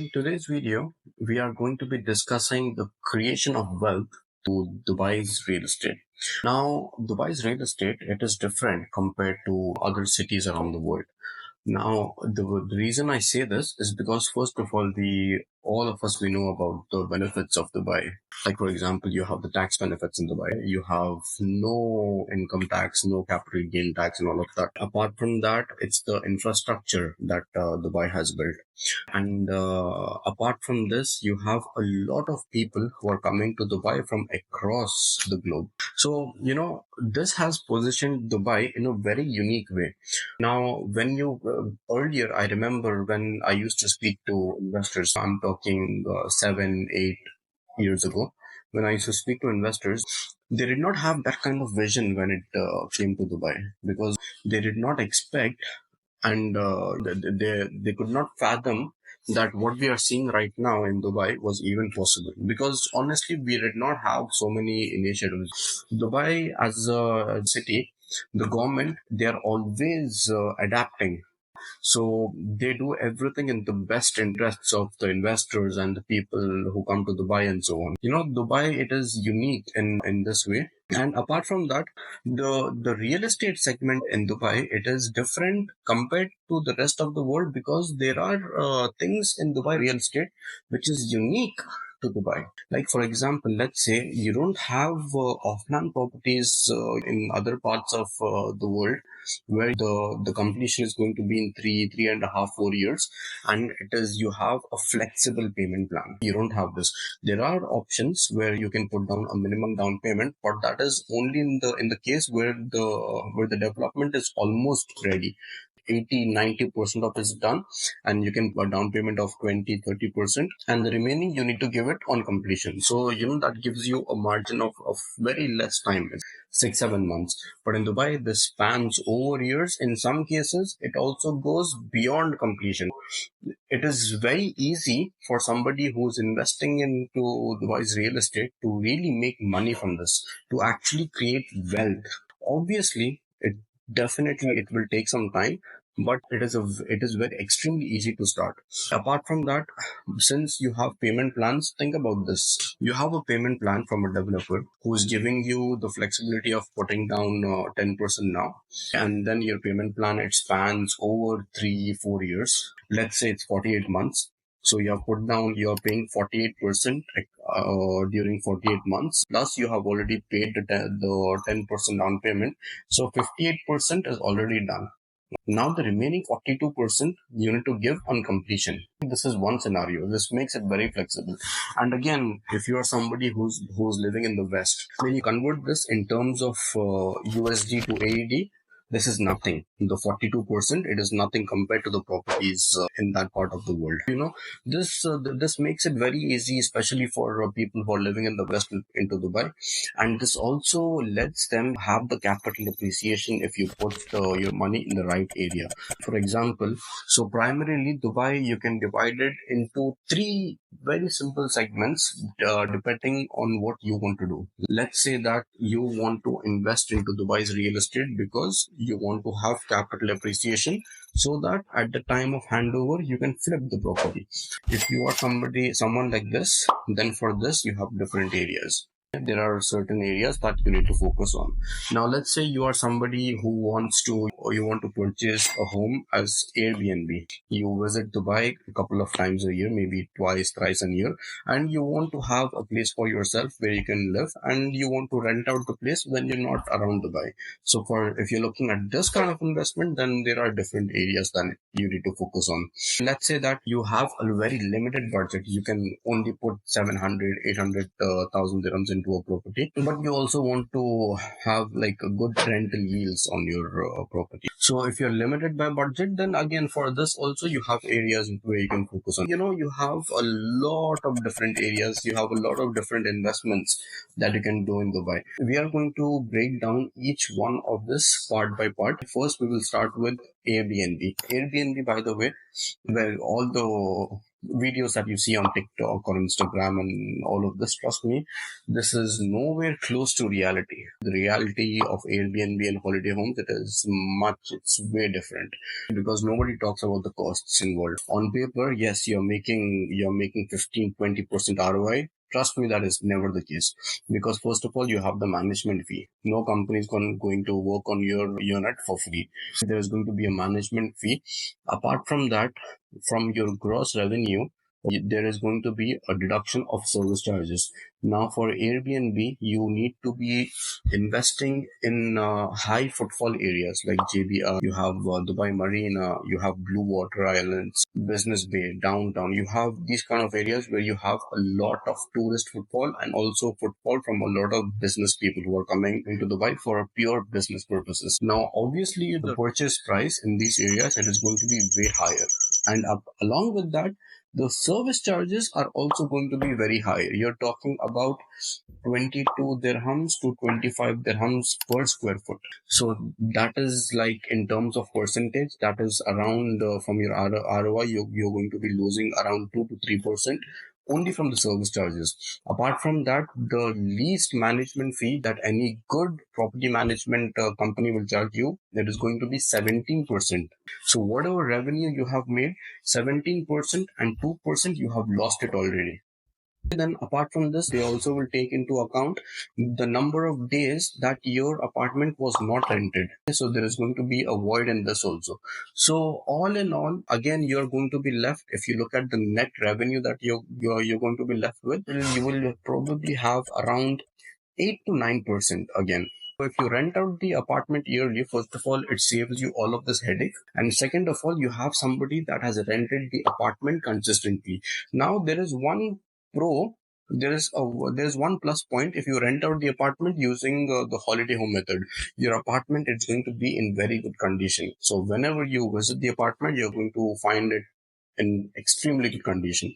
In today's video, we are going to be discussing the creation of wealth to Dubai's real estate. Now, Dubai's real estate, it is different compared to other cities around the world. Now, the reason I say this is because first of all, all of us we know about the benefits of Dubai. Like for example, you have the tax benefits in Dubai. You have no income tax, no capital gain tax, and all of that. Apart from that, it's the infrastructure that Dubai has built. And apart from this, you have a lot of people who are coming to Dubai from across the globe. So, this has positioned Dubai in a very unique way. Now, when you earlier, I remember when I used to speak to investors, I'm talking 7, 8 years ago, when I used to speak to investors, they did not have that kind of vision when it came to Dubai because they did not expect and they could not fathom that what we are seeing right now in Dubai was even possible because honestly we did not have so many initiatives. Dubai as a city, the government, they are always adapting, so they do everything in the best interests of the investors and the people who come to Dubai and so on. Dubai, it is unique in this way. And apart from that, the real estate segment in Dubai, it is different compared to the rest of the world because there are things in Dubai real estate which is unique to Dubai. Like for example, let's say you don't have off-land properties in other parts of the world where the completion is going to be in 3.5, 4 years, and it is you have a flexible payment plan. You don't have this. There are options where you can put down a minimum down payment, but that is only in the case where the development is almost ready. 80-90% of it is done, and you can put a down payment of 20-30%, and the remaining you need to give it on completion. So that gives you a margin of very less time, 6-7 months. But in Dubai, this spans over years. In some cases it also goes beyond completion. It is very easy for somebody who's investing into Dubai's real estate to really make money from this, to actually create wealth. Obviously, it will take some time, but it is very extremely easy to start. Apart from that, since you have payment plans, think about this. You have a payment plan from a developer who is giving you the flexibility of putting down 10% now, and then your payment plan, it spans over 3-4 years. Let's say it's 48 months. So you have put down, you are paying 48% during 48 months. Plus, you have already paid the 10% down payment. So 58% is already done. Now the remaining 42% you need to give on completion. This is one scenario. This makes it very flexible. And again, if you are somebody who's living in the West, when you convert this in terms of USD to AED, this is nothing. The 42%, it is nothing compared to the properties in that part of the world. This makes it very easy, especially for people who are living in the West into Dubai. And this also lets them have the capital appreciation if you put your money in the right area. For example, so primarily Dubai, you can divide it into three very simple segments depending on what you want to do. Let's say that you want to invest into Dubai's real estate because you want to have capital appreciation so that at the time of handover you can flip the property. If you are someone like this, then for this you have different areas. There are certain areas that you need to focus on. Now, let's say you are somebody who wants to, or you want to purchase a home as Airbnb. You visit Dubai a couple of times a year, maybe twice, thrice a year, and you want to have a place for yourself where you can live, and you want to rent out the place when you're not around Dubai. So if you're looking at this kind of investment, then there are different areas that you need to focus on. Let's say that you have a very limited budget. You can only put 700, 800,000 dirhams into a property, but you also want to have like a good rental yields on your property. So if you're limited by budget, then again for this also you have areas where you can focus on. You have a lot of different areas. You have a lot of different investments that you can do in Dubai. We are going to break down each one of this part by part. First, we will start with Airbnb. Airbnb, by the way, where all the videos that you see on TikTok or Instagram and all of this, trust me, this is nowhere close to reality. The reality of Airbnb and holiday homes, it's way different because nobody talks about the costs involved. On paper, yes, you're making 15-20% ROI. Trust me, that is never the case. Because first of all, you have the management fee. No company is going to work on your unit for free. There is going to be a management fee. Apart from that, from your gross revenue, there is going to be a deduction of service charges. Now, for Airbnb, you need to be investing in high footfall areas like JBR. You have Dubai Marina. You have Blue Water Islands, Business Bay, downtown. You have these kind of areas where you have a lot of tourist footfall and also footfall from a lot of business people who are coming into Dubai for pure business purposes. Now, obviously, the purchase price in these areas, it is going to be way higher. And along with that, the service charges are also going to be very high. You're talking about 22 dirhams to 25 dirhams per square foot. So that is like, in terms of percentage, that is around from your ROI, you're going to be losing around 2 to 3% only from the service charges. Apart from that, the least management fee that any good property management company will charge you, that is going to be 17%. So whatever revenue you have made, 17% and 2% you have lost it already. Then apart from this, they also will take into account the number of days that your apartment was not rented. So there is going to be a void in this also. So all in all, again, you're going to be left, if you look at the net revenue that you're going to be left with, you will probably have around 8 to 9% again. So if you rent out the apartment yearly, first of all, it saves you all of this headache. And second of all, you have somebody that has rented the apartment consistently. Now there is one pro. There's one plus point. If you rent out the apartment using the holiday home method, your apartment is going to be in very good condition. So whenever you visit the apartment, you're going to find it in extremely good condition.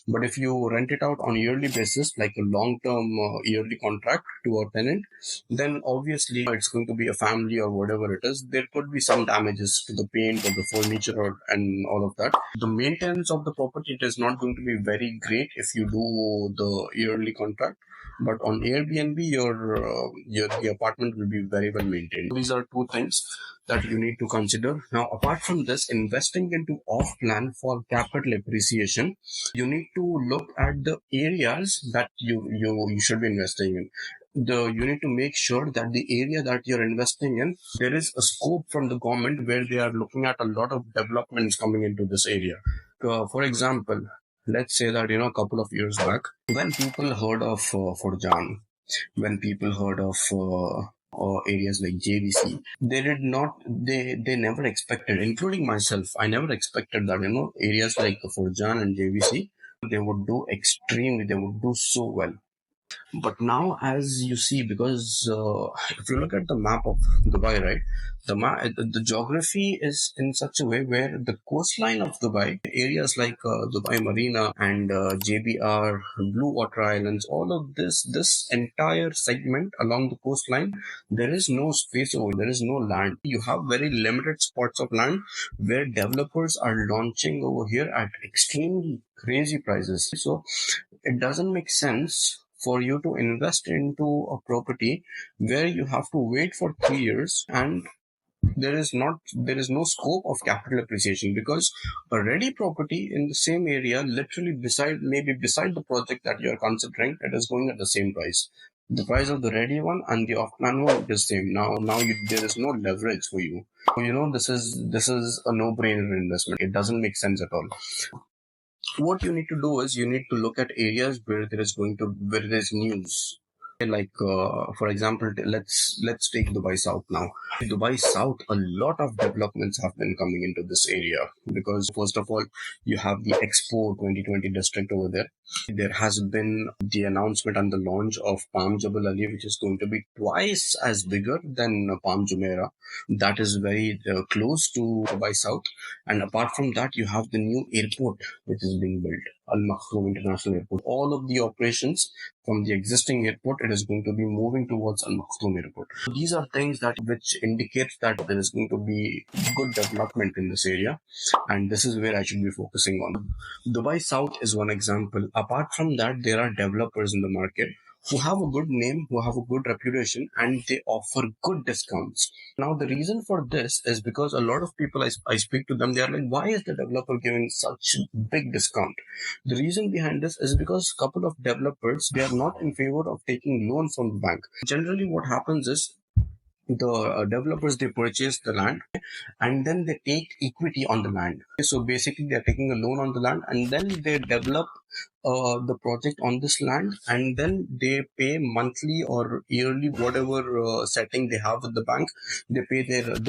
But if you rent it out on a yearly basis, like a long-term yearly contract to a tenant, then obviously it's going to be a family or whatever it is. There could be some damages to the paint or the furniture and all of that. The maintenance of the property, it is not going to be very great if you do the yearly contract. But on Airbnb, your the apartment will be very well maintained. These are two things that you need to consider. Now, apart from this, investing into off plan for capital appreciation, you need to look at the areas that you should be investing in. You need to make sure that the area that you're investing in, there is a scope from the government where they are looking at a lot of developments coming into this area. For example, let's say that a couple of years back, when people heard of Furjan, when people heard of areas like JVC, they never expected, including myself, I never expected that areas like Furjan and JVC, they would do extremely, they would do so well. But now, as you see, because if you look at the map of Dubai, right, the geography is in such a way where the coastline of Dubai, areas like Dubai Marina and JBR, Blue Water Islands, all of this entire segment along the coastline, there is no space over, there is no land. You have very limited spots of land where developers are launching over here at extremely crazy prices. So it doesn't make sense for you to invest into a property where you have to wait for 3 years and there is no scope of capital appreciation, because a ready property in the same area, literally beside the project that you're considering, it is going at the same price. The price of the ready one and the off-plan one is the same. There is no leverage for you. So, this is a no-brainer investment. It doesn't make sense at all. What you need to do is you need to look at areas where there's news. Like for example, let's take Dubai South now. Dubai South, a lot of developments have been coming into this area because first of all, you have the Expo 2020 district over there. There has been the announcement and the launch of Palm Jabal Ali, which is going to be twice as bigger than Palm Jumeirah. That is very close to Dubai South. And apart from that, you have the new airport which is being built, Al Maktoum International Airport. All of the operations from the existing airport, it is going to be moving towards a Maktoum airport. So these are things that which indicates that there is going to be good development in this area, and this is where I should be focusing on. Dubai South is one example. Apart from that, there are developers in the market who have a good name, who have a good reputation, and they offer good discounts. Now, the reason for this is because a lot of people I speak to them, they are like, why is the developer giving such big discount? The reason behind this is because a couple of developers, they are not in favor of taking loan from the bank. Generally, what happens is the developers, they purchase the land and then they take equity on the land. So basically, they're taking a loan on the land and then they develop the project on this land, and then they pay monthly or yearly, whatever setting they have with the bank. They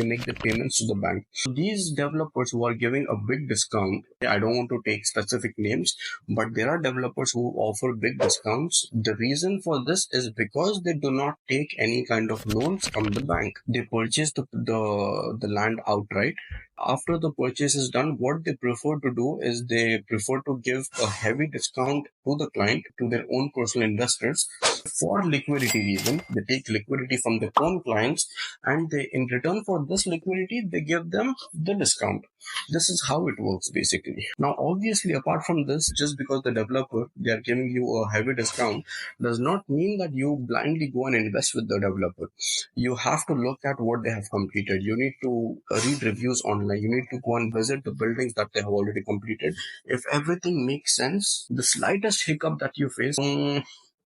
make the payments to the bank. So these developers who are giving a big discount, I don't want to take specific names, but there are developers who offer big discounts. The reason for this is because they do not take any kind of loans from the bank. They purchase the land outright. After the purchase is done, what they prefer to do is they prefer to give a heavy discount to the client, to their own personal investors, for liquidity reason. They take liquidity from their own clients, and they, in return for this liquidity, they give them the discount. This is how it works basically. Now, obviously, apart from this, just because the developer, they are giving you a heavy discount, does not mean that you blindly go and invest with the developer. You have to look at what they have completed. You need to read reviews online. You need to go and visit the buildings that they have already completed. If everything makes sense, the slightest hiccup that you face,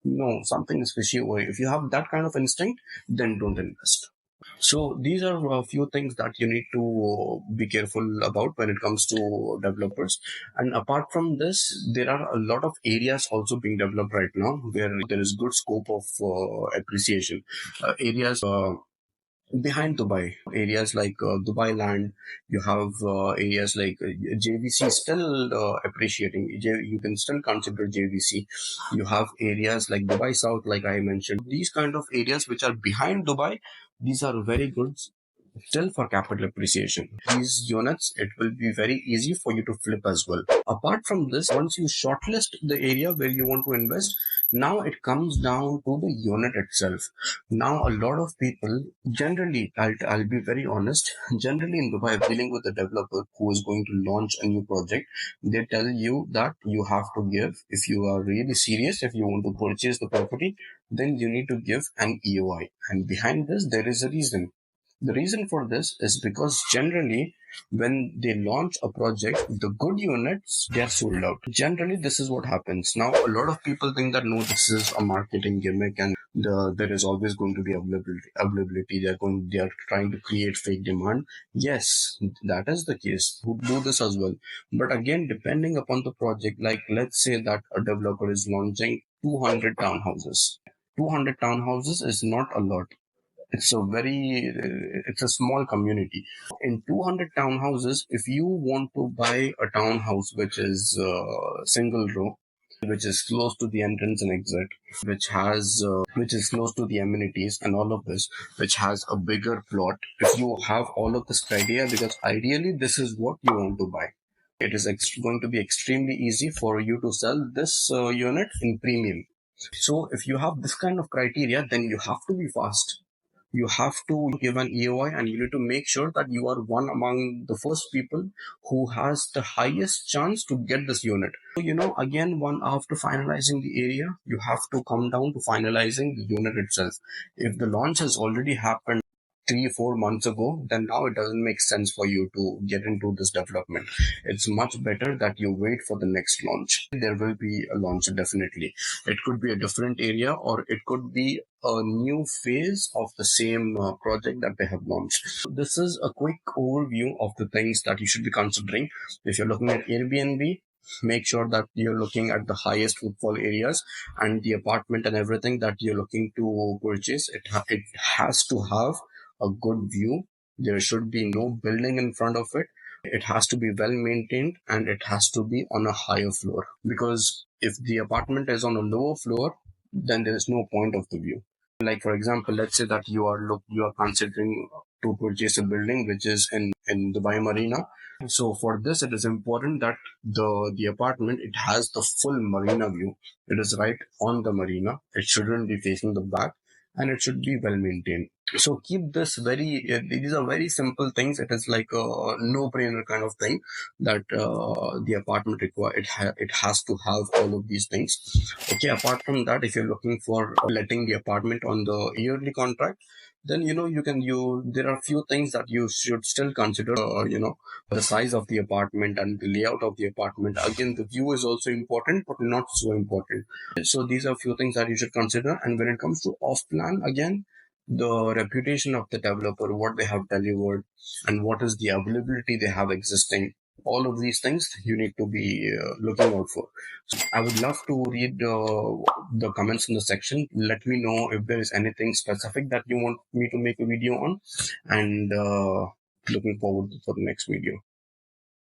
no, something is fishy over here. If you have that kind of instinct, then don't invest. So these are a few things that you need to be careful about when it comes to developers. And apart from this, there are a lot of areas also being developed right now where there is good scope of appreciation. Areas behind Dubai, areas like Dubai land, you have areas like JVC still appreciating. You can still consider JVC. You have areas like Dubai South, like I mentioned. These kind of areas which are behind Dubai, these are very good still for capital appreciation. These units, it will be very easy for you to flip as well. Apart from this, once you shortlist the area where you want to invest, now it comes down to the unit itself. Now, a lot of people, generally, I'll be very honest, generally in Dubai, dealing with a developer who is going to launch a new project, they tell you that you have to give, if you are really serious, if you want to purchase the property, then you need to give an EOI. And behind this, there is a reason. The reason for this is because generally when they launch a project, the good units, they are sold out. Generally, this is what happens. Now, a lot of people think that no, this is a marketing gimmick and there is always going to be availability. They are trying to create fake demand. Yes, that is the case. Who do this as well. But again, depending upon the project, like let's say that a developer is launching 200 townhouses. 200 townhouses is not a lot. It's a small community. In 200 townhouses, if you want to buy a townhouse which is single row, which is close to the entrance and exit, which is close to the amenities and all of this, which has a bigger plot, if you have all of this criteria, because ideally this is what you want to buy, it is going to be extremely easy for you to sell this unit in premium. So if you have this kind of criteria, then you have to be fast. You have to give an EOI and you need to make sure that you are one among the first people who has the highest chance to get this unit. So, again, after finalizing the area, you have to come down to finalizing the unit itself. If the launch has already happened 3-4 months ago, then now it doesn't make sense for you to get into this development. It's much better that you wait for the next launch. There will be a launch definitely. It could be a different area or it could be a new phase of the same project that they have launched. So this is a quick overview of the things that you should be considering. If you're looking at Airbnb, make sure that you're looking at the highest footfall areas and the apartment and everything that you're looking to purchase. It has to have a good view. There should be no building in front of it. It has to be well maintained and it has to be on a higher floor, because if the apartment is on a lower floor, then there is no point of the view. Like for example, let's say that you are considering to purchase a building which is in in Dubai Marina. So for this, it is important that the apartment, it has the full marina view. It is right on the marina. It shouldn't be facing the back, and it should be well maintained. So keep this these are very simple things. It is like a no-brainer kind of thing that the apartment require. It has to have all of these things. Okay, apart from that, if you're looking for letting the apartment on the yearly contract, then there are few things that you should still consider. The size of the apartment and the layout of the apartment. Again, the view is also important, but not so important. So these are few things that you should consider. And when it comes to off plan, again, the reputation of the developer, what they have delivered, and what is the availability they have existing. All of these things you need to be looking out for. So I would love to read the comments in the section. Let me know if there is anything specific that you want me to make a video on, and looking forward for the next video.